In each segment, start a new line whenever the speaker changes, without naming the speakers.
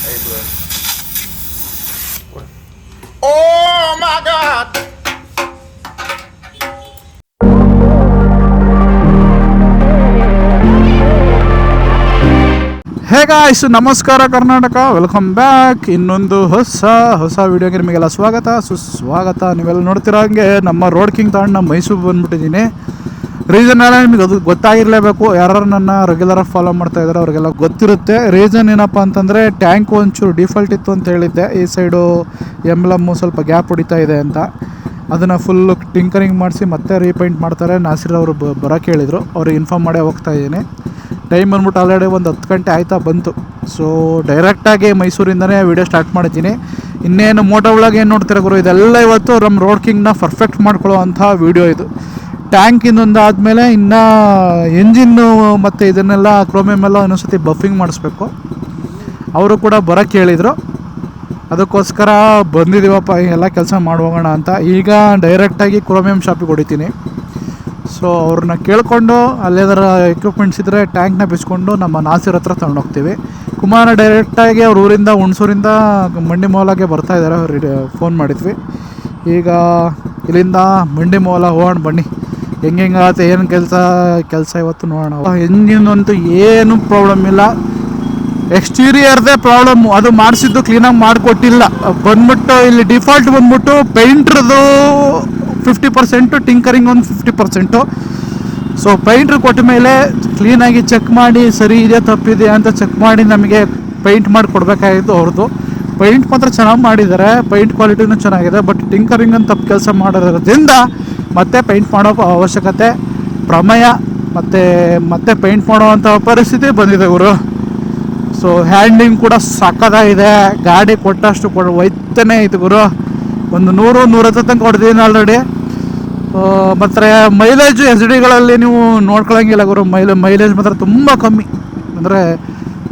Oh my God! Hey guys, ನಮಸ್ಕಾರ Karnataka, welcome back. ಇನ್ನೊಂದು ಹೊಸ ವಿಡಿಯೋಗೆ ನಿಮಗೆಲ್ಲ ಸುಸ್ವಾಗತ. ನೀವೆಲ್ಲ ನೋಡ್ತಿರೋ ಹಂಗೆ ನಮ್ಮ ರೋಡ್ ಕಿಂಗ್ ತಗೊಂಡು ನಮ್ಮ ಮೈಸೂರು ಬಂದುಬಿಟ್ಟಿದ್ದೀನಿ. ರೀಸನ್ ಎಲ್ಲ ನಿಮಗೆ ಅದು ಗೊತ್ತಾಗಿರಲೇಬೇಕು. ಯಾರು ನನ್ನ ರೆಗ್ಯುಲರಾಗಿ ಫಾಲೋ ಮಾಡ್ತಾ ಇದ್ದಾರೆ ಅವ್ರಿಗೆಲ್ಲ ಗೊತ್ತಿರುತ್ತೆ. ರೀಸನ್ ಏನಪ್ಪ ಅಂತಂದರೆ ಟ್ಯಾಂಕ್ ಒಂಚೂರು ಡಿಫಾಲ್ಟ್ ಇತ್ತು ಅಂತ ಹೇಳಿದ್ದೆ. ಈ ಸೈಡು ಎಂಬ್ಲಮ್ಮು ಸ್ವಲ್ಪ ಗ್ಯಾಪ್ ಹೊಡಿತಾ ಇದೆ ಅಂತ. ಅದನ್ನು ಫುಲ್ಲು ಟಿಂಕರಿಂಗ್ ಮಾಡಿಸಿ ಮತ್ತೆ ರೀಪೇಂಟ್ ಮಾಡ್ತಾರೆ. ನಾಸಿರ್ ಅವರು ಬರೋಕ್ಕೆ ಹೇಳಿದರು. ಅವ್ರಿಗೆ ಇನ್ಫಾರ್ಮ್ ಮಾಡೇ ಹೋಗ್ತಾ ಇದ್ದೀನಿ. ಟೈಮ್ ಬಂದ್ಬಿಟ್ಟು ಆಲ್ರೆಡಿ ಒಂದು 10 ಗಂಟೆ ಆಯ್ತಾ ಬಂತು. ಸೊ ಡೈರೆಕ್ಟಾಗಿ ಮೈಸೂರಿಂದನೇ ವೀಡಿಯೋ ಸ್ಟಾರ್ಟ್ ಮಾಡಿದ್ದೀನಿ. ಇನ್ನೇನು ಮೋಟೋ ವ್ಲಾಗ್ ಏನು ನೋಡ್ತೀರ ಗುರು, ಇದೆಲ್ಲ ಇವತ್ತು ನಮ್ಮ ರೋಡ್ ಕಿಂಗ್ನ ಪರ್ಫೆಕ್ಟ್ ಮಾಡ್ಕೊಳ್ಳೋ ಅಂಥ ವೀಡಿಯೋ ಇದು. ಟ್ಯಾಂಕ್ ಇನ್ನೊಂದು ಆದಮೇಲೆ ಇನ್ನು ಎಂಜಿನ್ನು ಮತ್ತು ಇದನ್ನೆಲ್ಲ ಕ್ರೋಮಿಯಮ್ ಎಲ್ಲ ಇನ್ನೊಂದ್ಸತಿ ಬಫಿಂಗ್ ಮಾಡಿಸ್ಬೇಕು. ಅವರು ಕೂಡ ಬರೋಕ್ಕೆ ಹೇಳಿದರು. ಅದಕ್ಕೋಸ್ಕರ ಬಂದಿದ್ದೀವಪ್ಪ, ಎಲ್ಲ ಕೆಲಸ ಮಾಡೋಗೋಣ ಅಂತ. ಈಗ ಡೈರೆಕ್ಟಾಗಿ ಕ್ರೋಮಿಯಮ್ ಶಾಪಿಗೆ ಹೊಡಿತೀನಿ. ಸೊ ಅವ್ರನ್ನ ಕೇಳಿಕೊಂಡು ಅಲ್ಲೇದರ ಎಕ್ವಿಪ್ಮೆಂಟ್ಸ್ ಇದ್ದರೆ ಟ್ಯಾಂಕ್ನ ಬಿಚ್ಕೊಂಡು ನಮ್ಮ ನಾಸಿರ್ ಹತ್ರ ತೊಗೊಂಡೋಗ್ತೀವಿ. ಕುಮಾರ ಡೈರೆಕ್ಟಾಗಿ ಅವ್ರ ಊರಿಂದ ಹುಣಸೂರಿಂದ ಮಂಡಿ ಮೌಲಾಗೆ ಬರ್ತಾಯಿದ್ದಾರೆ. ಅವ್ರಿಗೆ ಫೋನ್ ಮಾಡಿದ್ವಿ. ಈಗ ಇಲ್ಲಿಂದ ಮಂಡಿ ಮೌಲ ಹೋಗೋಣ ಬನ್ನಿ. ಹೆಂಗಾಗುತ್ತೆ ಏನು ಕೆಲಸ ಇವತ್ತು ನೋಡೋಣ. ಎಂಜಿನಂತೂ ಏನು ಪ್ರಾಬ್ಲಮ್ ಇಲ್ಲ. ಎಕ್ಸ್ಟೀರಿಯರ್ದೇ ಪ್ರಾಬ್ಲಮ್ಮು, ಅದು ಮಾಡಿಸಿದ್ದು ಕ್ಲೀನಾಗಿ ಮಾಡಿಕೊಟ್ಟಿಲ್ಲ. ಬಂದ್ಬಿಟ್ಟು ಇಲ್ಲಿ ಡಿಫಾಲ್ಟ್ ಬಂದ್ಬಿಟ್ಟು ಪೇಂಟ್ರದು 50%, ಟಿಂಕರಿಂಗ್ ಒಂದು 50%. ಸೊ ಪೇಂಟ್ರ್ ಕೊಟ್ಟ ಮೇಲೆ ಕ್ಲೀನಾಗಿ ಚೆಕ್ ಮಾಡಿ ಸರಿ ಇದೆ ತಪ್ಪಿದೆ ಅಂತ ಚೆಕ್ ಮಾಡಿ ನಮಗೆ ಪೇಂಟ್ ಮಾಡಿ ಕೊಡಬೇಕಾಗಿತ್ತು. ಅವ್ರದ್ದು ಪೇಂಟ್ ಮಾತ್ರ ಚೆನ್ನಾಗಿ ಮಾಡಿದ್ದಾರೆ, ಪೇಂಟ್ ಕ್ವಾಲಿಟಿನೂ ಚೆನ್ನಾಗಿದೆ. ಬಟ್ ಟಿಂಕರಿಂಗ್ ಅಂತ ತಪ್ಪು ಕೆಲಸ ಮಾಡೋದ್ರಿಂದ ಮತ್ತೆ ಪೇಂಟ್ ಮಾಡೋ ಅವಶ್ಯಕತೆ ಪ್ರಮೇಯ ಮತ್ತೆ ಪೇಂಟ್ ಮಾಡೋವಂಥ ಪರಿಸ್ಥಿತಿ ಬಂದಿದೆ ಗುರು. ಸೊ ಹ್ಯಾಂಡ್ಲಿಂಗ್ ಕೂಡ ಸಕ್ಕತ್ತಾಗಿದೆ. ಗಾಡಿ ಕೊಟ್ಟಷ್ಟು ಒಯ್ತಾನೆ ಐತೆ ಗುರು. ಒಂದು 100-110 ತನಕ ಹೊಡೆದಿದ್ದೀನಿ ಆಲ್ರೆಡಿ. ಮತ್ತು ಮೈಲೇಜು ಎಸ್ ಡಿಗಳಲ್ಲಿ ನೀವು ನೋಡ್ಕೊಳ್ಳೋಂಗಿಲ್ಲ ಗುರು. ಮೈಲೇಜ್ ಮಾತ್ರ ತುಂಬ ಕಮ್ಮಿ. ಅಂದರೆ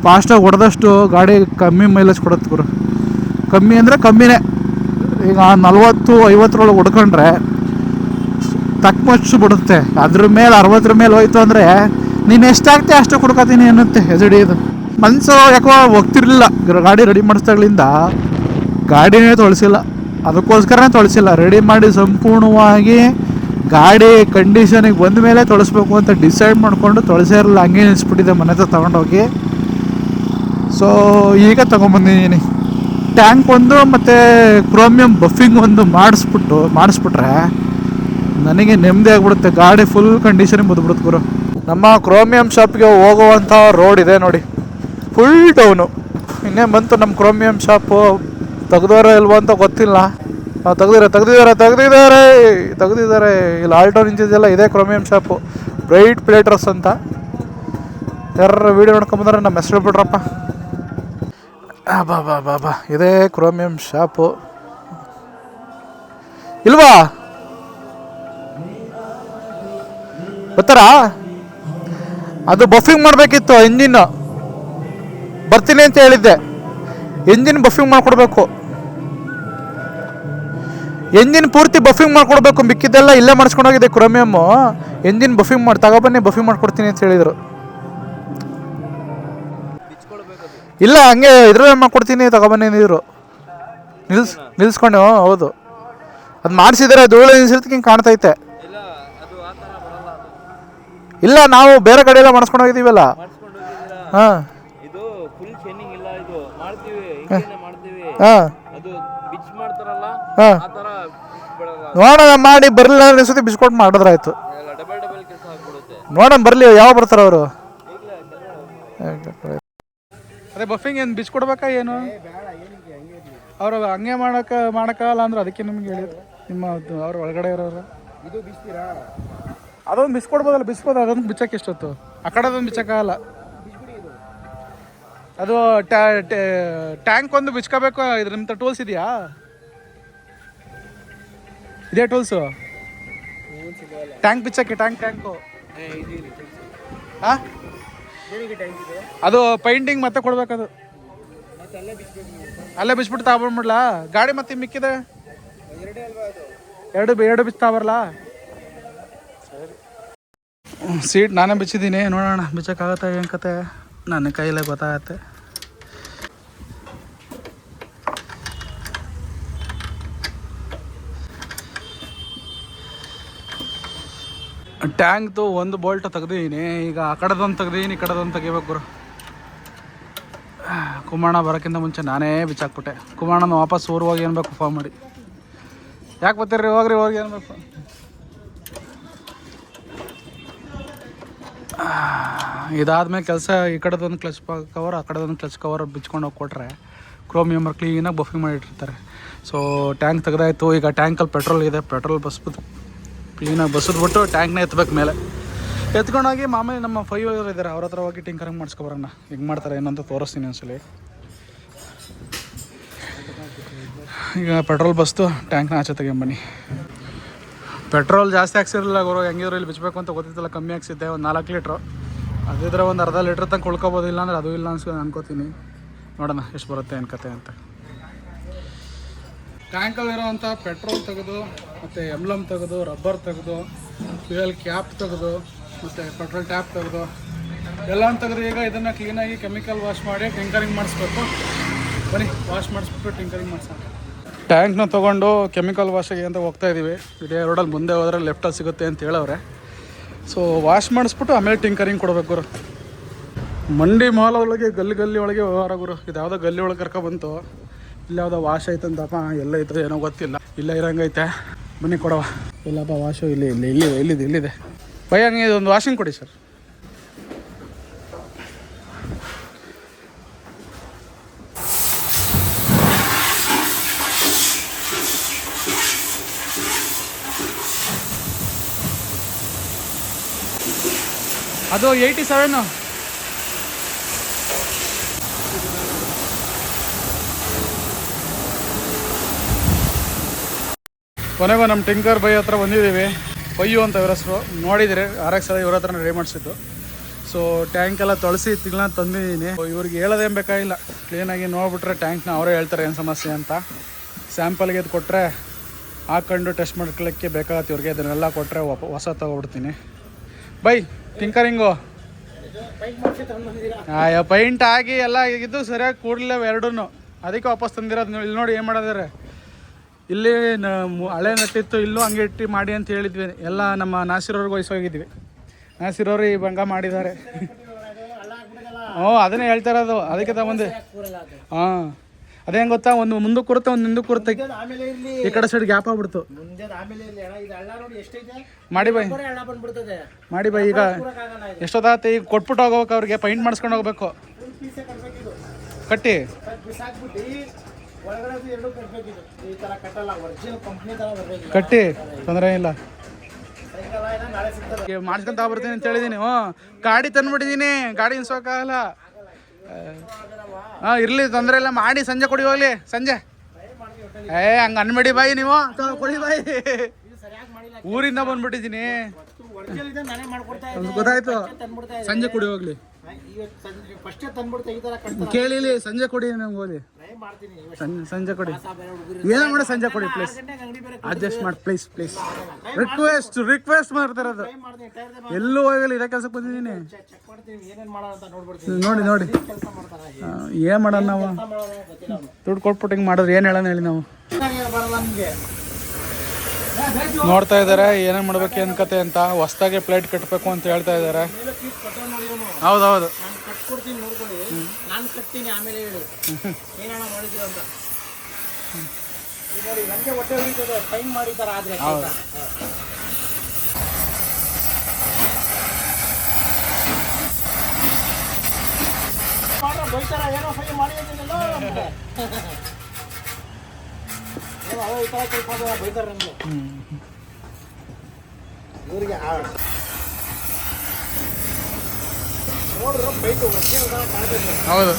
ಫಾಸ್ಟಾಗಿ ಹೊಡೆದಷ್ಟು ಗಾಡಿ ಕಮ್ಮಿ ಮೈಲೇಜ್ ಕೊಡುತ್ತೆ ಗುರು. ಕಮ್ಮಿ ಅಂದರೆ ಕಮ್ಮಿನೇ. ಈಗ 40-50 ಹೊಡ್ಕೊಂಡ್ರೆ ತಕ್ಕಮಚ್ಚು ಬಿಡುತ್ತೆ. ಅದ್ರ ಮೇಲೆ 60 ಮೇಲೆ ಹೋಯ್ತು ಅಂದರೆ ನೀನು ಎಷ್ಟಾಗ್ತಿ ಅಷ್ಟು ಕೊಡ್ಕೊತೀನಿ ಅನ್ನುತ್ತೆ ಎಸ್ ಡಿ ಇದು. ಮನಸ್ಸು ಯಾಕೋ ಹೋಗ್ತಿರ್ಲಿಲ್ಲ. ಗಾಡಿ ರೆಡಿ ಮಾಡಿಸ್ದಾಗ್ಲಿಂದ ಗಾಡಿನೇ ತೊಳಸಿಲ್ಲ. ಅದಕ್ಕೋಸ್ಕರನೇ ತೊಳಸಿಲ್ಲ. ರೆಡಿ ಮಾಡಿ ಸಂಪೂರ್ಣವಾಗಿ ಗಾಡಿ ಕಂಡೀಷನಿಗೆ ಬಂದ ಮೇಲೆ ತೊಳಸ್ಬೇಕು ಅಂತ ಡಿಸೈಡ್ ಮಾಡಿಕೊಂಡು ತೊಳಸೇ ಇರಲಿಲ್ಲ. ಹಂಗೆ ನಿಲ್ಲಿಸ್ಬಿಟ್ಟಿದ್ದೆ ಮನೆ ಹತ್ರ ತೊಗೊಂಡೋಗಿ. ಸೊ ಈಗ ತೊಗೊಂಬಂದಿದ್ದೀನಿ. ಟ್ಯಾಂಕ್ ಒಂದು ಮತ್ತು ಕ್ರೋಮಿಯಂ ಬಫಿಂಗ್ ಒಂದು ಮಾಡಿಸ್ಬಿಟ್ರೆ ನನಗೆ ನೆಮ್ಮದಿ ಆಗಿಬಿಡುತ್ತೆ. ಗಾಡಿ ಫುಲ್ ಕಂಡೀಷನಿಗೆ ಬಂದುಬಿಡುತ್ತೆ ಗುರು. ನಮ್ಮ ಕ್ರೋಮಿಯಂ ಶಾಪ್ಗೆ ಹೋಗುವಂಥ ರೋಡ್ ಇದೆ ನೋಡಿ, ಫುಲ್ ಡೌನು. ಇನ್ನೇ ಬಂತು ನಮ್ಮ ಕ್ರೋಮಿಯಂ ಶಾಪು. ತೆಗ್ದೋರೆ ಇಲ್ವೋ ಅಂತ ಗೊತ್ತಿಲ್ಲ. ತೆಗ್ದಿದ್ದಾರೆ. ಇಲ್ಲಿ ಆಲ್ಟೋ ನಿಂತಿದೆಯಲ್ಲ, ಇದೇ ಕ್ರೋಮಿಯಂ ಶಾಪು, ಬ್ರೈಟ್ ಪ್ಲೇಟರ್ಸ್ ಅಂತ. ಯಾರು ವೀಡಿಯೋ ನೋಡ್ಕೊಂಬಂದ್ರೆ ನಮ್ಮ ಹೆಸರು ಬಿಡ್ರಪ್ಪ. ಬಾ ಇದೇ ಕ್ರೋಮಿಯಂ ಶಾಪು. ಇಲ್ವಾ ಗೊತ್ತಾರಾ? ಅದು ಬಫಿಂಗ್ ಮಾಡಬೇಕಿತ್ತು. ಇಂಜಿನ್ನು ಬರ್ತೀನಿ ಅಂತ ಹೇಳಿದ್ದೆ. ಎಂಜಿನ್ ಬಫಿಂಗ್ ಮಾಡಿಕೊಡ್ಬೇಕು. ಎಂಜಿನ್ ಪೂರ್ತಿ ಬಫಿಂಗ್ ಮಾಡಿಕೊಡ್ಬೇಕು. ಮಿಕ್ಕಿದ್ದೆಲ್ಲ ಇಲ್ಲೇ ಮಾಡಿಸ್ಕೊಂಡೋಗಿದೆ ಕ್ರೋಮಿಯಮ್ಮು. ಎಂಜಿನ್ ಬಫಿಂಗ್ ತಗೊಬನ್ನಿ ಬಫಿಂಗ್ ಮಾಡಿಕೊಡ್ತೀನಿ ಅಂತ ಹೇಳಿದರು. ಇಲ್ಲ ಹಂಗೆ ಇದ್ರಲ್ಲೇ ಮಾಡ್ಕೊಡ್ತೀನಿ ತಗೊಬನ್ನಿ ಅಂದಿದ್ರು. ನಿಲ್ಸ್ಕೊಂಡು. ಹೌದು, ಅದು ಮಾಡಿಸಿದರೆ ಧೂಳು ನಿಲ್ಸಿರ್ತಿಗೆ ಹಿಂಗೆ ಕಾಣ್ತೈತೆ. ಇಲ್ಲ ನಾವು ಬೇರೆ ಕಡೆ ಎಲ್ಲ ಮಾಡಿಸ್ಕೊಂಡು ಹೋಗಿದ್ದೀವಲ್ಲ. ಹಾಂ ನೋಡೋಣ, ಮಾಡಿ ಬರಲಿಲ್ಲ ಅನ್ಸುತ್ತೆ. ಬಿಸ್ಕೊಟ್ ಮಾಡಿದ್ರಾಯ್ತು. ನೋಡೋಣ ಬರಲಿ, ಯಾವ ಬರ್ತಾರ ಅವರು. ಅದೇ ಬಫಿಂಗ್ ಏನು ಬಿಚ್ಕೊಡ್ಬೇಕಾ ಏನು? ಅವರು ಹಂಗೆ ಮಾಡೋಕ್ಕಾಗಲ್ಲ ಅಂದ್ರೆ ಅದಕ್ಕೆ ನಿಮ್ಗೆ ಹೇಳಿದ್ರು. ನಿಮ್ಮ ಅವ್ರ ಒಳಗಡೆ ಇರೋರು ಅದೊಂದು ಬಿಸ್ಕೊಡ್ಬೋದಲ್ಲ. ಬಿಸ್ಬೋದು. ಅದೊಂದು ಬಿಚ್ಚಕ್ಕೆ ಎಷ್ಟೊತ್ತು? ಆ ಕಡೆ ಅದೊಂದು ಬಿಚ್ಚಕ್ಕಾಗಲ್ಲ. ಅದು ಟ್ಯಾಂಕ್ ಒಂದು ಬಿಚ್ಕೋಬೇಕು. ಇದ್ರ ನಿಮ್ಮ ಟೂಲ್ಸ್ ಇದೆಯಾ? ಇದೇ ಟೂಲ್ಸು ಟ್ಯಾಂಕ್ ಬಿಚ್ಚಕ್ಕೆ. ಟ್ಯಾಂಕು ಹಾಂ, ಅದು ಪೈಂಟಿಂಗ್ ಮತ್ತೆ ಕೊಡ್ಬೇಕದು. ಅಲ್ಲೇ ಬಿಚ್ಬಿಟ್ಟು ತಗೊಂಡ್ಬಿಡ್ಲಾ ಗಾಡಿ? ಮತ್ತೆ ಮಿಕ್ಕಿದೆ ಎರಡು ಬಿಚ್ಚ ತಗೊಬರಲ್ಲ. ಸೀಟ್ ನಾನೇ ಬಿಚ್ಚಿದ್ದೀನಿ. ನೋಡೋಣ ಬಿಚ್ಚಕ್ಕಾಗತ್ತೆ ಏನು ಕತೆ. ನನ್ನ ಕೈಯಲ್ಲೇ ಗೊತ್ತಾಗತ್ತೆ. ಟ್ಯಾಂಕ್ದು ಒಂದು ಬೋಲ್ಟ್ ತೆಗ್ದಿದ್ದೀನಿ. ಈಗ ಆ ಕಡೆದೊಂದು ತೆಗ್ದಿದ್ದೀನಿ, ಈ ಕಡೆದೊಂದು ತೆಗಿಬೇಕು ಗುರು. ಕುಮಾರಣ್ಣ ಬರೋಕ್ಕಿಂತ ಮುಂಚೆ ನಾನೇ ಬಿಚ್ಚಾಕ್ಬಿಟ್ಟೆ. ಕುಮಾರಣ್ಣನ ವಾಪಸ್ ಊರು ಹೋಗಿ ಏನ್ಬೇಕು ಫೋನ್ ಮಾಡಿ, ಯಾಕೆ ಬರ್ತೀರಿ ಹೋಗ್ರಿ ಏನ್ಬೇಕು. ಇದಾದ್ಮೇಲೆ ಕೆಲಸ ಈ ಕಡೆದೊಂದು ಕ್ಲಚ್ ಕವರ್, ಆ ಕಡೆದೊಂದು ಕ್ಲಚ್ ಕವರ್ ಬಿಚ್ಕೊಂಡು ಹೋಗಿ ಕೊಟ್ಟರೆ ಕ್ರೋಮಿಯಮರ್ ಕ್ಲೀನಾಗಿ ಬಫಿಂಗ್ ಮಾಡಿಟ್ಟಿರ್ತಾರೆ. ಸೊ ಟ್ಯಾಂಕ್ ತೆಗೆದಾಯ್ತು. ಈಗ ಟ್ಯಾಂಕಲ್ಲಿ ಪೆಟ್ರೋಲ್ ಇದೆ, ಪೆಟ್ರೋಲ್ ಬಸ್ಬಿಟ್ಟು ಕ್ಲೀನಾಗಿ ಬಸ್ಬಿಟ್ಟು ಟ್ಯಾಂಕ್ನ ಎತ್ತಬೇಕು ಮೇಲೆ. ಎತ್ಕೊಂಡೋಗಿ ಮಾಮೂಲಿ ನಮ್ಮ 5 ಇವರು ಇದ್ದಾರೆ, ಅವ್ರ ಹತ್ರ ಹೋಗಿ ಟಿಂಕರಿಂಗ್ ಮಾಡಿಸ್ಕೊಬರೋಣ. ಹೆಂಗೆ ಮಾಡ್ತಾರೆ ಏನಂತ ತೋರಿಸ್ತೀನಿ ಒಂದ್ಸಲಿ. ಈಗ ಪೆಟ್ರೋಲ್ ಬಸ್ತು ಟ್ಯಾಂಕ್ನ ಆಚೆ ತೆಗೊಂಬನ್ನಿ. ಪೆಟ್ರೋಲ್ ಜಾಸ್ತಿ ಹಾಕ್ಸಿರಲಿಲ್ಲ ಗುರು, ಹೆಂಗಿದ್ರು ಇಲ್ಲಿ ಬಿಚ್ಚಬೇಕು ಅಂತ ಗೊತ್ತಿದ್ದಲ್ಲ, ಕಮ್ಮಿ ಹಾಕ್ಸಿದ್ದೆ. ಒಂದು 4 ಲೀಟ್ರು, ಅದಿದ್ರೆ ಒಂದು ಅರ್ಧ ಲೀಟ್ರ್ ತನಕ ಉಳ್ಕೊಬೋದಿಲ್ಲ ಅಂದರೆ ಅದು ಇಲ್ಲ ಅನ್ಕೋತೀನಿ. ನೋಡೋಣ ಎಷ್ಟು ಬರುತ್ತೆ ಏನು ಕತೆ ಅಂತ. ಟ್ಯಾಂಕಲ್ಲಿರೋವಂಥ ಪೆಟ್ರೋಲ್ ತೆಗೆದು, ಮತ್ತು ಎಂಬ್ಲಮ್ ತೆಗೆದು, ರಬ್ಬರ್ ತೆಗೆದು, ಫ್ಯೂಯಲ್ ಕ್ಯಾಪ್ ತೆಗೆದು, ಮತ್ತು ಪೆಟ್ರೋಲ್ ಟ್ಯಾಪ್ ತೆಗೆದು ಎಲ್ಲ ತೆಗೆದು ಈಗ ಇದನ್ನು ಕ್ಲೀನಾಗಿ ಕೆಮಿಕಲ್ ವಾಶ್ ಮಾಡಿ ಟಿಂಕರಿಂಗ್ ಮಾಡಿಸ್ಬೇಕು. ಬನ್ನಿ ವಾಶ್ ಮಾಡಿಸ್ಬಿಟ್ಟು ಟಿಂಕರಿಂಗ್ ಮಾಡಿಸೋಣ. ಟ್ಯಾಂಕ್ನ ತೊಗೊಂಡು ಕೆಮಿಕಲ್ ವಾಶಿಗೆ ಅಂತ ಹೋಗ್ತಾಯಿದ್ದೀವಿ. ಇದೇ ರೋಡಲ್ಲಿ ಮುಂದೆ ಹೋದರೆ ಲೆಫ್ಟಲ್ಲಿ ಸಿಗುತ್ತೆ ಅಂತ ಹೇಳವ್ರೆ. ಸೊ ವಾಶ್ ಮಾಡಿಸ್ಬಿಟ್ಟು ಆಮೇಲೆ ಟಿಂಕರಿಂಗ್ ಕೊಡಬೇಕು ಗುರು. ಮಂಡಿ ಮಾಲ್ ಒಳಗೆ ಗಲ್ಲಿ ಒಳಗೆ ವ್ಯವಹಾರ ಗುರು. ಇದು ಯಾವುದೋ ಗಲ್ಲಿ ಒಳಗೆ ಕರ್ಕೊಬಂತು. ಇಲ್ಲಿ ಯಾವುದೋ ವಾಶ್ ಐತಂತಪ್ಪ, ಎಲ್ಲ ಐತೆ ಏನೋ ಗೊತ್ತಿಲ್ಲ. ಇಲ್ಲ ಇರೋಂಗೈತೆ, ಬನ್ನಿ ಕೊಡವ. ಇಲ್ಲಪ್ಪ ವಾಶು ಇಲ್ಲಿದೆ ಭಯ. ಹಂಗೆ ಇದೊಂದು ವಾಷಿಂಗ್ ಕೊಡಿ ಸರ್. ಅದು 87. ಕೊನೆಗೂ ನಮ್ಮ ಟಿಂಕರ್ ಬೈ ಹತ್ರ ಬಂದಿದ್ದೀವಿ. ಪಯ್ಯು ಅಂತ ಇವ್ರ ಹೆಸರು, ನೋಡಿದರೆ RX ಇವ್ರ ಹತ್ರ ರೆಡಿ ಮಾಡಿಸಿದ್ದು. ಸೊ ಟ್ಯಾಂಕೆಲ್ಲ ತೊಳಸಿ ತಿಂಗಳ ತಂದಿದ್ದೀನಿ. ಇವ್ರಿಗೆ ಹೇಳೋದೇನು ಬೇಕಾಗಿಲ್ಲ, ಕ್ಲೀನಾಗಿ ನೋಡಿಬಿಟ್ರೆ ಟ್ಯಾಂಕ್ನ ಅವರೇ ಹೇಳ್ತಾರೆ ಏನು ಸಮಸ್ಯೆ ಅಂತ. ಸ್ಯಾಂಪಲ್ಗೆ ಇದು ಕೊಟ್ಟರೆ ಹಾಕ್ಕೊಂಡು ಟೆಸ್ಟ್ ಮಾಡ್ಕೊಳ್ಳೋಕ್ಕೆ ಬೇಕಾಗತ್ತೆ ಇವ್ರಿಗೆ. ಇದನ್ನೆಲ್ಲ ಕೊಟ್ಟರೆ ಹೊಸ ತೊಗೊಬಿಡ್ತೀನಿ. ಬೈ ಟಿಂಕರಿಂಗು ಪೈಂಟ್ ಆಗಿ ಎಲ್ಲ ಇದು ಸರಿಯಾಗಿ ಕೂಡಲಿಲ್ಲ ಎರಡೂ, ಅದಕ್ಕೆ ವಾಪಸ್ ತಂದಿರೋದು. ಇಲ್ಲಿ ನೋಡಿ ಏನು ಮಾಡಿದಾರೆ. ಇಲ್ಲಿ ಹಳೆ ನಟ್ಟಿತ್ತು, ಇಲ್ಲೂ ಹಂಗೆ ಇಟ್ಟು ಮಾಡಿ ಅಂತ ಹೇಳಿದ್ವಿ. ಎಲ್ಲ ನಮ್ಮ ನಾಸಿರೋರ್ಗೆ ವಯಸ್ಸೋಗಿದ್ವಿ. ನಾಸಿರೋರು ಈ ಭಂಗ ಮಾಡಿದ್ದಾರೆ. ಅದನ್ನೇ ಹೇಳ್ತಾ ಇರೋದು, ಅದಕ್ಕೆ ತಗೊಂಡೆ. ಹಾಂ ಅದೇ ಹೆಂಗೆ ಗೊತ್ತಾ, ಒಂದು ಮುಂದಕ್ಕೆ ಕೂರುತ್ತೆ, ಒಂದು ಹಿಂದಕ್ಕೆ ಕೂರುತ್ತೆ. ಈ ಕಡೆ ಸೈಡ್ ಗ್ಯಾಪ್ ಆಗ್ಬಿಡ್ತು. ಮಾಡಿ ಬೈ ಈಗ ಎಷ್ಟೊತ್ತಾಗತ್ತೆ. ಈಗ ಕೊಟ್ಬಿಟ್ಟು ಹೋಗ್ಬೇಕು ಅವ್ರಿಗೆ, ಪೈಂಟ್ ಮಾಡಿಸ್ಕೊಂಡು ಹೋಗ್ಬೇಕು. ಕಟ್ಟಿ ಕಟ್ಟಿ ತೊಂದರೆ ಇಲ್ಲ, ಮಾಡಿಸ್ಕೊಂತ ಬರ್ತೀನಿ ಅಂತ ಹೇಳಿದೀನಿ. ಗಾಡಿ ತಂದ್ಬಿಟ್ಟಿದ್ದೀನಿ, ಗಾಡಿ ಇನ್ಸೋಕ್ಕಾಗಲ್ಲ. ಇರ್ಲಿ ತೊಂದರೆ ಇಲ್ಲ, ಮಾಡಿ ಸಂಜೆ ಕೊಡಿ ಹೋಗ್ಲಿ. ಸಂಜೆ ಹಂಗೆ ಅನ್ಬೇಡಿ ಬಾಯಿ, ನೀವು ಕೊಡಿ ಬಾಯಿ. ಊರಿಂದ ಬಂದ್ಬಿಟ್ಟಿದ್ದೀನಿ, ಗೊತ್ತಾಯ್ತು. ಸಂಜೆ ಕೊಡಿ ಹೋಗ್ಲಿ, ಕೇಳಿಲಿ. ಸಂಜೆ ಕೊಡಿ ನಮ್ಗೆ ಹೋಗ್ಲಿ, ಸಂಜೆ ಕೊಡಿ. ಏನೋ ಮಾಡಿ ಸಂಜೆ ಕೊಡಿ ಪ್ಲೀಸ್, ಅಡ್ಜಸ್ಟ್ ಮಾಡಿ ಪ್ಲೀಸ್. ರಿಕ್ವೆಸ್ಟ್ ಮಾಡ್ತಿರೋದು. ಎಲ್ಲೂ ಹೋಗಲಿ, ಇದೇ ಕೆಲ್ಸಕ್ಕೆ ಬಂದಿದ್ದೀನಿ. ನೋಡಿ ಏನ್ ಮಾಡೋಣ ನಾವು, ದುಡ್ಡು ಕೊಟ್ಬಿಟ್ಟು ಹಿಂಗೆ ಮಾಡಿದ್ರೆ ಏನು ಹೇಳೋಣ ಹೇಳಿ ನಾವು. ನೋಡ್ತಾ ಇದ್ದಾರೆ ಏನೇನು ಮಾಡ್ಬೇಕು ಏನು ಕತೆ ಅಂತ. ಹೊಸ್ದಾಗೆ ಪ್ಲೇಟ್ ಕಟ್ಟಬೇಕು ಅಂತ ಹೇಳ್ತಾ ಇದ್ದಾರೆ. ಹೌದೌದು, ನಾನು ಕಟ್ತೀನಿ ಆಮೇಲೆ ಹೇಳಿ ಏನಣ್ಣ ಮಾಡಿದ್ದೀರ ಅಂತ. ನನಗೆ ಹೊಟ್ಟೆ ಉಳಿತದೆ, ಟೈಮ್ ಮಾಡಿದ್ದಾರೆ. ಆದರೆ ಬೈತಾರ, ಏನೋ ಸೈ ಮಾಡಿದ್ದೀನಲ್ಲ ಈ ಥರ ಸ್ವಲ್ಪ ಬೈತಾರೆ ನಮಗೆ. ಇವರಿಗೆ ನೋಡ್ರೆ ಬೈಕ್ ಹೌದು.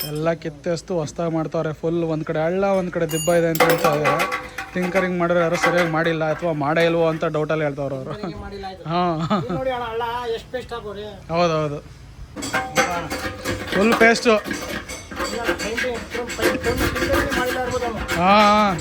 ಎಲ್ಲ ಕಿತ್ತೆಸ್ತು ಹೊಸ್ದಾಗಿ ಮಾಡ್ತಾವ್ರೆ. ಫುಲ್ ಒಂದು ಕಡೆ ಹಳ್ಳ, ಒಂದು ಕಡೆ ದಿಬ್ಬ ಇದೆ ಅಂತ ಹೇಳ್ತಾ ಇದ್ದಾರೆ. ಟಿಂಕರಿಂಗ್ ಮಾಡಿದ್ರೆ ಯಾರು ಸರಿಯಾಗಿ ಮಾಡಿಲ್ಲ ಅಥವಾ ಮಾಡೇ ಇಲ್ವೋ ಅಂತ ಡೌಟಲ್ಲಿ ಹೇಳ್ತಾವ್ರು ಅವರು. ಹಾಂ ಹೌದೌದು, ಫುಲ್ ಪೇಸ್ಟು. ಹಾಂ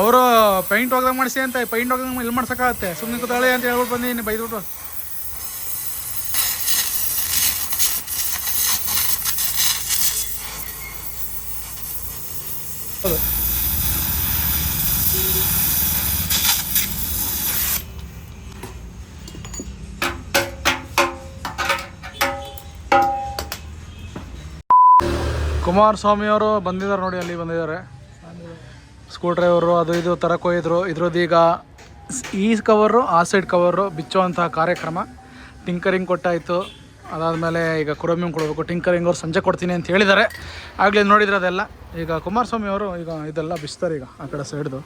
ಅವರು ಪೈಂಟ್ ಹೋಗ್ದಂಗೆ ಮಾಡಿಸಿ ಅಂತ, ಪೈಂಟ್ ಹೋಗ್ದಂಗೆ ಇಲ್ಲಿ ಮಾಡ್ಸೋಕ್ಕಾಗತ್ತೆ, ಸುಮ್ಮನೆ ಕೂತಾಳೆ ಅಂತ ಹೇಳ್ಬಿಟ್ಟು ಬಂದೀನಿ ಬೈದ್ಬಿಟ್ಟು. ಹೌದು, ಕುಮಾರಸ್ವಾಮಿ ಅವರು ಬಂದಿದ್ದಾರೆ ನೋಡಿ, ಅಲ್ಲಿ ಬಂದಿದ್ದಾರೆ. ಸ್ಕ್ರೂ ಡ್ರೈವರು ಅದು ಇದು ತರಕ್ಕೆ ಹೋಗಿದ್ರು. ಇದ್ರದ್ದು ಈಗ ಈ ಕವರು ಆ ಸೈಡ್ ಕವರು ಬಿಚ್ಚುವಂತಹ ಕಾರ್ಯಕ್ರಮ. ಟಿಂಕರಿಂಗ್ ಕೊಟ್ಟಾಯಿತು, ಅದಾದಮೇಲೆ ಈಗ ಕ್ರೋಮಿಯಂ ಕೊಡಬೇಕು. ಟಿಂಕರಿಂಗ್ ಅವ್ರು ಸಂಜೆ ಕೊಡ್ತೀನಿ ಅಂತ ಹೇಳಿದ್ದಾರೆ. ಆಗಲೇ ನೋಡಿದ್ರೆ ಅದೆಲ್ಲ. ಈಗ ಕುಮಾರಸ್ವಾಮಿ ಅವರು ಈಗ ಇದೆಲ್ಲ ಬಿಚ್ತಾರೆ ಈಗ ಆ ಕಡೆ ಸೈಡ್ದು.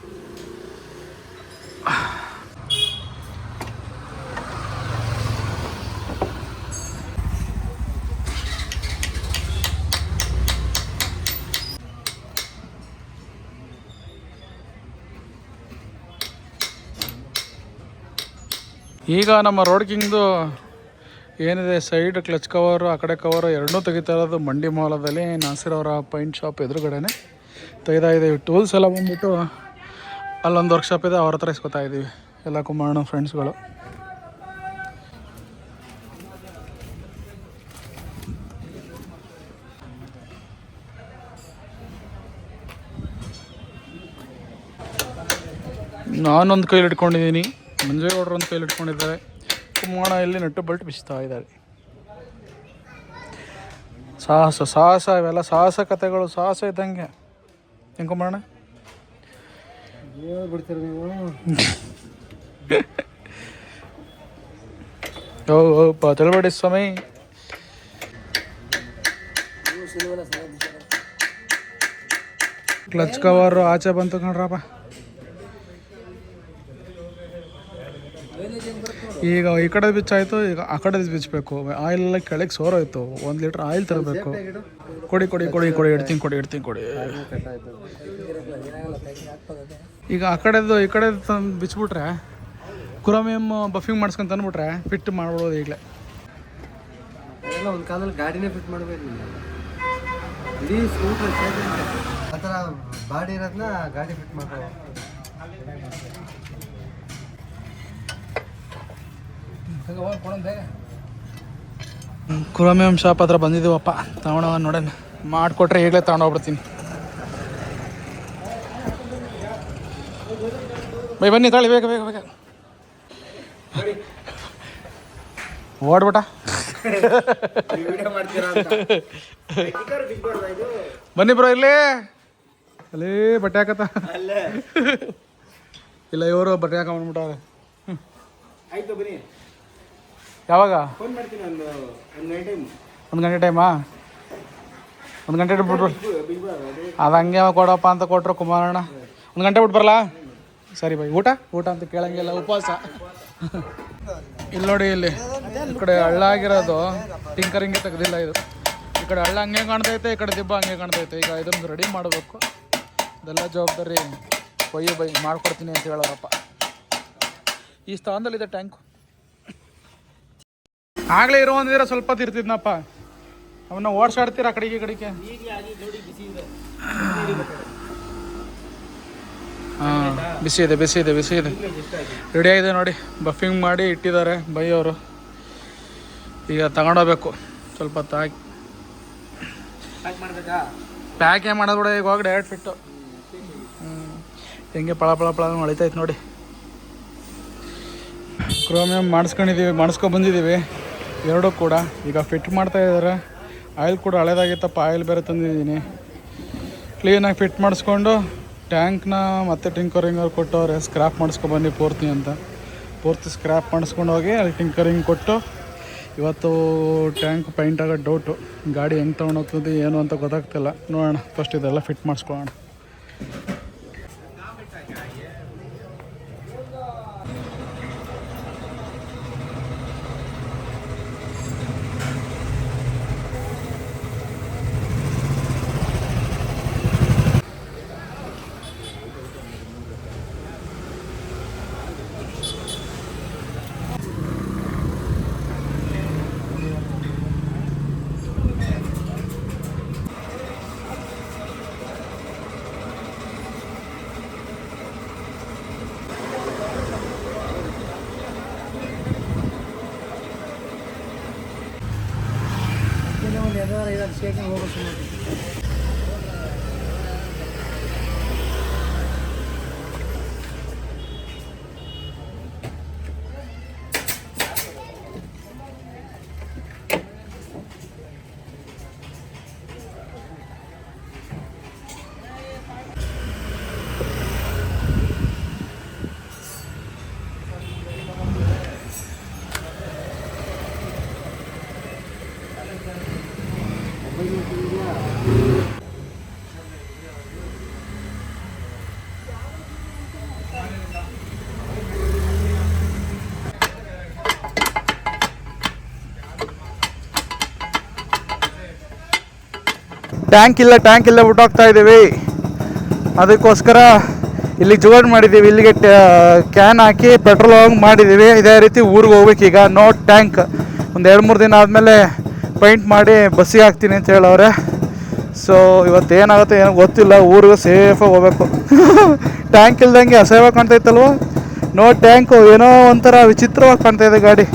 ಈಗ ನಮ್ಮ ರೋಡ್ ಕಿಂಗ್ದು ಏನಿದೆ ಸೈಡ್ ಕ್ಲಚ್ ಕವರು, ಆ ಕಡೆ ಕವರು ಎರಡನ್ನೂ ತೆಗಿತಾ ಇರೋದು ಮಂಡಿ ಮಾಲದಲ್ಲಿ ನಾಸಿರ್ ಅವರ ಪೈಂಟ್ ಶಾಪ್ ಎದುರುಗಡೆನೆ ತೆಗಿತಾ ಇದ್ದೀವಿ. ಟೂಲ್ಸ್ ಎಲ್ಲ ಬಂದ್ಬಿಟ್ಟು ಅಲ್ಲೊಂದು ವರ್ಕ್ಶಾಪ್ ಇದೆ, ಅವ್ರ ಹತ್ರ ಇಸ್ಕೊತಾ ಇದ್ದೀವಿ ಎಲ್ಲ ಕುಮಾರಣ್ಣ ಫ್ರೆಂಡ್ಸ್ಗಳು. ನಾನೊಂದು ಕೈಲಿ ಇಟ್ಕೊಂಡಿದ್ದೀನಿ, ಮಂಜೇಗೌಡರು ಒಂದು ಕೈಲಿ ಇಟ್ಕೊಂಡಿದ್ದಾರೆ, ಕುಮಾರ ಇಲ್ಲಿ ನಟ್ಟು ಬಲ್ಟ್ ಬಿಚ್ತಾ ಇದ್ದಾರೆ. ಸಾಹಸ ಇವೆಲ್ಲ ಸಾಹಸ ಕಥೆಗಳು, ಸಾಹಸ ಇದ್ದಂಗೆ. ಹೆಂಗೆ ಕುಮಾರಣ್ಣ ಬಿಡ್ತೀರ ನೀವು? ಚಲಬೇಡಿ ಸ್ವಾಮಿ. ಕ್ಲಚ್ ಕವರು ಆಚೆ ಬಂತು ಕಣ್ರಪ್ಪ. ಈಗ ಈ ಕಡೆ ಬಿಚ್ಚಾಯಿತು, ಈಗ ಆ ಕಡೆ ಬಿಚ್ಚಬೇಕು. ಆಯಿಲ್ ಎಲ್ಲ ಕೆಳಗೆ ಸೋರೋಯ್ತು. 1 ಲೀಟ್ರ್ ಆಯಿಲ್ ತರಬೇಕು. ಕೊಡಿ ಇಡ್ತೀನಿ ಕೊಡಿ. ಈಗ ಆ ಕಡೆದು ಈ ಕಡೆ ತಂದು ಬಿಚ್ಬಿಟ್ರೆ ಕ್ರೋಮಿಯಮ್ ಬಫಿಂಗ್ ಮಾಡಿಸ್ಕೊಂಡು ತಂದುಬಿಟ್ರೆ ಫಿಟ್ ಮಾಡ್ಬಿಡೋದು. ಈಗಲೇ
ಒಂದು ಕಾಲದಲ್ಲಿ ಗಾಡಿನೇ ಫಿಟ್ ಮಾಡಬೇಕು. ಇಡೀ ಸ್ಕೂಟರ್ ಆ ಥರ ಬಾಡಿ ಇರೋದನ್ನ ಗಾಡಿ ಫಿಟ್ ಮಾಡ್ತಾರೆ.
ಕ್ರೋಮಿಯಂ ಶಾಪ್ ಹತ್ರ ಬಂದಿದ್ದೀವಪ್ಪ, ತಗೊಳ್ಳೋ ನೋಡೋಣ. ಮಾಡಿಕೊಟ್ರೆ ಈಗಲೇ ತಗೊಂಡೋಗ್ಬಿಡ್ತೀನಿ. ಬನ್ನಿ ತಾಳಿ, ಬೇಗ ಓಡ್ಬಿಟ್ಟ. ಬನ್ನಿ ಬ್ರೋ, ಇಲ್ಲಿ ಅಲ್ಲಿ ಬಟ್ಟೆ ಹಾಕತ್ತ ಇಲ್ಲ, ಇವರು ಬಟ್ಟೆ ಹಾಕೊಂಡ್ಬಿಟ್ಟಾರೆ.
ಆಯ್ತು ಬನ್ನಿ.
ಯಾವಾಗ?
ಫೋನ್ ಮಾಡ್ತೀನಿ.
ಒಂದು ಗಂಟೆ ಟೈಮಾ? 1 ಗಂಟೆ ಬಿಟ್ಬಿಟ್ರು. ಅದು ಹಂಗೆ ಕೊಡಪ್ಪ ಅಂತ ಕೊಟ್ಟರು ಕುಮಾರಣ್ಣ. 1 ಗಂಟೆ ಬಿಟ್ಟು ಬರಲ್ಲ? ಸರಿ ಬೈ. ಊಟ ಅಂತ ಕೇಳಂಗಿಲ್ಲ, ಉಪವಾಸ. ಇಲ್ಲಿ ನೋಡಿ, ಇಲ್ಲಿ ಈ ಕಡೆ ಹಳ್ಳ ಆಗಿರೋದು ಟಿಂಕರಿಂಗ್ಗೆ ತೆಗೆದಿಲ್ಲ ಇದು. ಈ ಕಡೆ ಹಳ್ಳ ಹಂಗೆ ಕಾಣ್ತೈತೆ, ಈ ಕಡೆ ದಿಬ್ಬ ಹಂಗೆ ಕಾಣ್ತೈತೆ. ಈಗ ಇದೊಂದು ರೆಡಿ ಮಾಡಬೇಕು. ಇದೆಲ್ಲ ಜವಾಬ್ದಾರಿ ಬೈ ಮಾಡ್ಕೊಡ್ತೀನಿ ಅಂತ ಹೇಳೋರಪ್ಪ. ಈ ಸ್ಥಾನದಲ್ಲಿದೆ ಟ್ಯಾಂಕು. ಆಗಲೇ ಇರುವಂದಿದ್ರೆ ಸ್ವಲ್ಪ ತಿರ್ತಿದ್ನಪ್ಪ. ಅವನ್ನ ಓಡಿಸಾಡ್ತೀರ ಕಡೆಗೆ. ಹಾಂ, ಬಿಸಿ ಇದೆ. ರೆಡಿ ಆಗಿದೆ ನೋಡಿ, ಬಫಿಂಗ್ ಮಾಡಿ ಇಟ್ಟಿದ್ದಾರೆ ಬೈ ಅವರು. ಈಗ ತಗೊಂಡೋಗ್ಬೇಕು. ಸ್ವಲ್ಪ ತಾಕಿ ಪ್ಯಾಕ್ ಏನು ಮಾಡೋದು ಬಿಡ. ಈಗ ಹೋಗಿ ಡೈರೆಕ್ಟ್ ಫಿಟ್ಟು. ಹೆಂಗೆ ಪಳ ಹೊಳಿತೈತೆ ನೋಡಿ. ಕ್ರೋಮಿಯಂ ಮಾಡಿಸ್ಕೊಂಡ್ಬಂದಿದ್ದೀವಿ ಎರಡೂ ಕೂಡ. ಈಗ ಫಿಟ್ ಮಾಡ್ತಾಯಿದ್ದಾರೆ. ಆಯಿಲ್ ಕೂಡ ಹಳೇದಾಗಿತ್ತಪ್ಪ, ಆಯಿಲ್ ಬೇರೆ ತಂದಿದ್ದೀನಿ. ಕ್ಲೀನಾಗಿ ಫಿಟ್ ಮಾಡಿಸ್ಕೊಂಡು ಟ್ಯಾಂಕ್ನ ಮತ್ತೆ ಟಿಂಕರಿಂಗ್ ಅವ್ರು ಕೊಟ್ಟವ್ರೆ. ಸ್ಕ್ರ್ಯಾಪ್ ಮಾಡಿಸ್ಕೊಬನ್ನಿ ಪೂರ್ತಿ ಅಂತ. ಪೂರ್ತಿ ಸ್ಕ್ರ್ಯಾಪ್ ಮಾಡಿಸ್ಕೊಂಡು ಹೋಗಿ ಅಲ್ಲಿ ಟಿಂಕರಿಂಗ್ ಕೊಟ್ಟು, ಇವತ್ತು ಟ್ಯಾಂಕ್ ಪೈಂಟ್ ಆಗೋದು ಡೌಟು. ಗಾಡಿ ಹೆಂಗೆ ತೊಗೊಂಡೋಗ್ತದೆ ಏನು ಅಂತ ಗೊತ್ತಾಗ್ತಿಲ್ಲ. ನೋಡೋಣ, ಫಸ್ಟ್ ಇದೆಲ್ಲ ಫಿಟ್ ಮಾಡಿಸ್ಕೊಳ್ಳೋಣ.
ಹಾಸಿಗೆ ಹೋಗೋ ಸುಮ್ಮನೆ.
ಟ್ಯಾಂಕ್ ಇಲ್ಲ ಬಿಟ್ಟೋಗ್ತಾ ಇದ್ದೀವಿ. ಅದಕ್ಕೋಸ್ಕರ ಇಲ್ಲಿ ಜೋಡ್ ಮಾಡಿದ್ದೀವಿ. ಇಲ್ಲಿಗೆ ಕ್ಯಾನ್ ಹಾಕಿ ಪೆಟ್ರೋಲ್ ಹೋಗಿ ಮಾಡಿದ್ದೀವಿ. ಇದೇ ರೀತಿ ಊರಿಗೆ ಹೋಗ್ಬೇಕೀಗ. No tank. ಒಂದು 2-3 ದಿನ ಆದಮೇಲೆ ಪೈಂಟ್ ಮಾಡಿ ಬಸ್ಸಿಗೆ ಹಾಕ್ತೀನಿ ಅಂತ ಹೇಳವ್ರೆ. ಸೊ ಇವತ್ತು ಏನಾಗುತ್ತೆ ಏನೋ ಗೊತ್ತಿಲ್ಲ. ಊರಿಗೆ ಸೇಫಾಗಿ ಹೋಗ್ಬೇಕು. ಟ್ಯಾಂಕ್ ಇಲ್ದಂಗೆ ಅಸಹ್ಯವಾಗಿ ಕಾಣ್ತಾ ಇತ್ತಲ್ವ. ನೋ ಟ್ಯಾಂಕು ಏನೋ ಒಂಥರ ವಿಚಿತ್ರವಾಗಿ ಕಾಣ್ತಾ ಇದೆ ಗಾಡಿ.